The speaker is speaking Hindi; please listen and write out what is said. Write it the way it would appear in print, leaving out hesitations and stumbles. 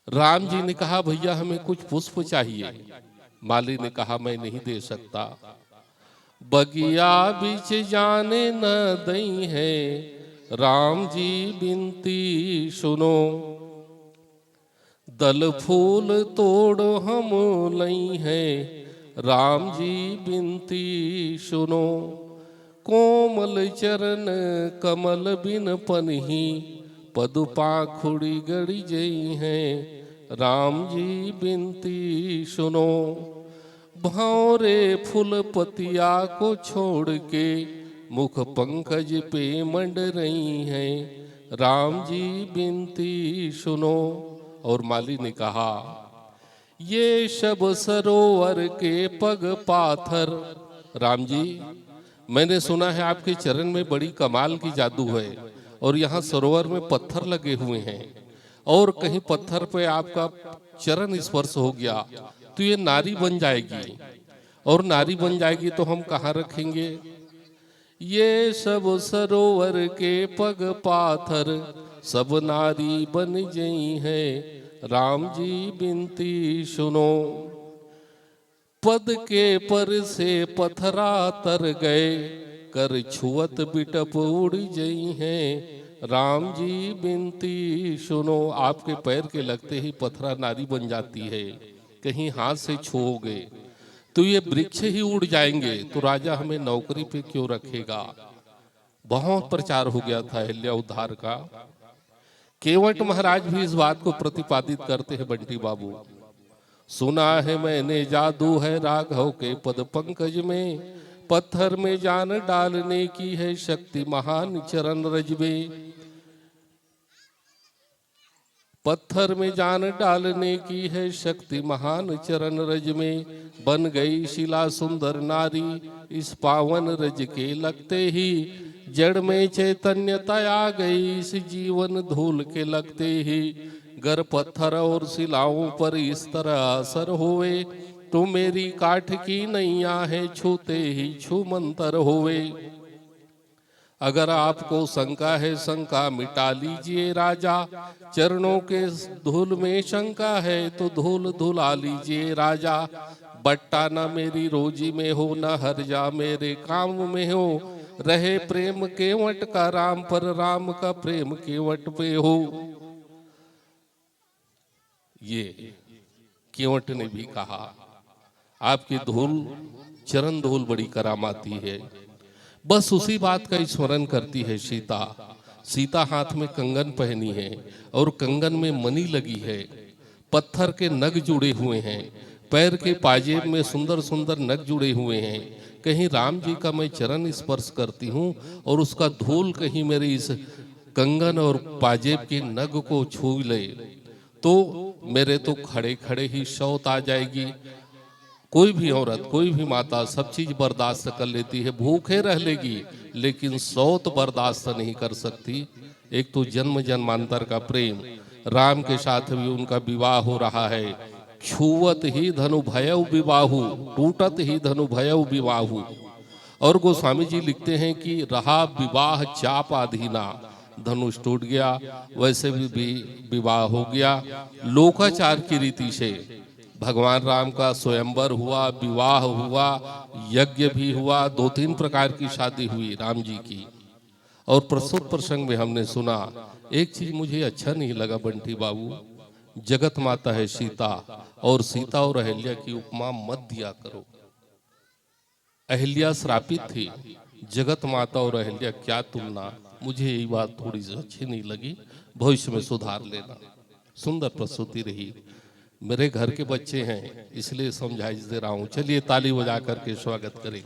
राम जी ने कहा भैया हमें कुछ पुष्प चाहिए। माली ने कहा मैं नहीं दे सकता। बगिया बीच जाने न दई है, राम जी बिनती सुनो। दल फूल तोड़ हम लई है, राम जी बिनती सुनो। कोमल चरण कमल बिन पनही, पदु पाखुड़ी गड़ी जई है, राम जी बिनती सुनो। भौरे फूल पतिया को छोड़ के, मुख पंकज पे मंड रही हैं, राम जी बिनती सुनो। और माली ने कहा ये शब सरोवर के पग पाथर। राम जी मैंने सुना है आपके चरण में बड़ी कमाल की जादू है, और यहाँ सरोवर में पत्थर लगे हुए हैं, और कहीं पत्थर पे आपका चरण स्पर्श हो गया तो ये नारी बन जाएगी, और नारी बन जाएगी तो हम कहाँ रखेंगे। ये सब सरोवर के पग पाथर, सब नारी बन गई है, राम जी बिनती सुनो। पद के पर से पथरा तर गए, कर छुअत बिटप उड़ गई हैं, राम जी बिनती सुनो। आपके पैर के लगते ही पथरा नारी बन जाती है, कहीं हाथ से छुओगे तो ये वृक्ष ही उड़ जाएंगे, तो राजा हमें नौकरी पे क्यों रखेगा। बहुत प्रचार हो गया था अहिल्या उद्धार का। केवट महाराज भी इस बात को प्रतिपादित करते हैं बंटी बाबू। सुना है मैंने जादू है राघव के पद पंकज में, पत्थर में जान डालने की है शक्ति महान चरण रज में। पत्थर में जान डालने की है शक्ति महान चरण रज में। बन गई शिला सुंदर नारी, इस पावन रज के लगते ही, जड़ में चैतन्यता आ गई इस जीवन धूल के लगते ही। गर पत्थर और शिलाओं पर इस तरह असर होवे, तो मेरी काठ की नैया है छूते ही छू मंतर होवे। अगर आपको शंका है शंका मिटा लीजिए राजा, चरणों के धूल में शंका है तो धूल धुला लीजिए राजा। बट्टा न मेरी रोजी में हो, न हर्जा मेरे काम में हो, रहे प्रेम केवट का राम पर, राम का प्रेम केवट पे हो। ये केवट ने भी कहा आपकी धूल चरण धूल बड़ी करामाती है। बस उसी बात का स्मरण करती है सीता। सीता हाथ में कंगन पहनी है और कंगन में मणि लगी है, पत्थर के नग जुड़े हुए हैं, पैर के पाजेब में सुंदर सुंदर नग जुड़े हुए हैं। कहीं राम जी का मैं चरण स्पर्श करती हूँ और उसका धूल कहीं मेरे इस कंगन और पाजेब के नग को छू ले तो मेरे तो खड़े खड़े ही शौत आ जाएगी। कोई भी औरत कोई भी माता सब चीज बर्दाश्त कर लेती है, भूखे रह लेगी, लेकिन सौत बर्दाश्त नहीं कर सकती। एक तो जन्म जन्मांतर का प्रेम, राम के साथ भी उनका विवाह हो रहा है। छुवत ही धनु भयउ विवाहु, टूटत ही धनु भयउ विवाहु। और गोस्वामी जी लिखते हैं कि रहा विवाह चाप अधीना, धनुष टूट गया, वैसे भी विवाह हो गया। लोकाचार की रीति से भगवान राम का स्वयंवर हुआ, विवाह हुआ, यज्ञ भी हुआ, 2-3 प्रकार की शादी हुई राम जी की। और प्रस्तुत प्रसंग में हमने सुना, एक चीज मुझे अच्छा नहीं लगा बंटी बाबू, जगत माता है सीता, और सीता और अहिल्या की उपमा मत दिया करो। अहिल्या श्रापित थी, जगत माता और अहिल्या क्या तुलना, मुझे ये बात थोड़ी सी अच्छी नहीं लगी, भविष्य में सुधार लेना। सुंदर प्रस्तुति रही। मेरे घर के बच्चे हैं इसलिए समझाइश दे रहा हूं। चलिए ताली बजा करके स्वागत करें।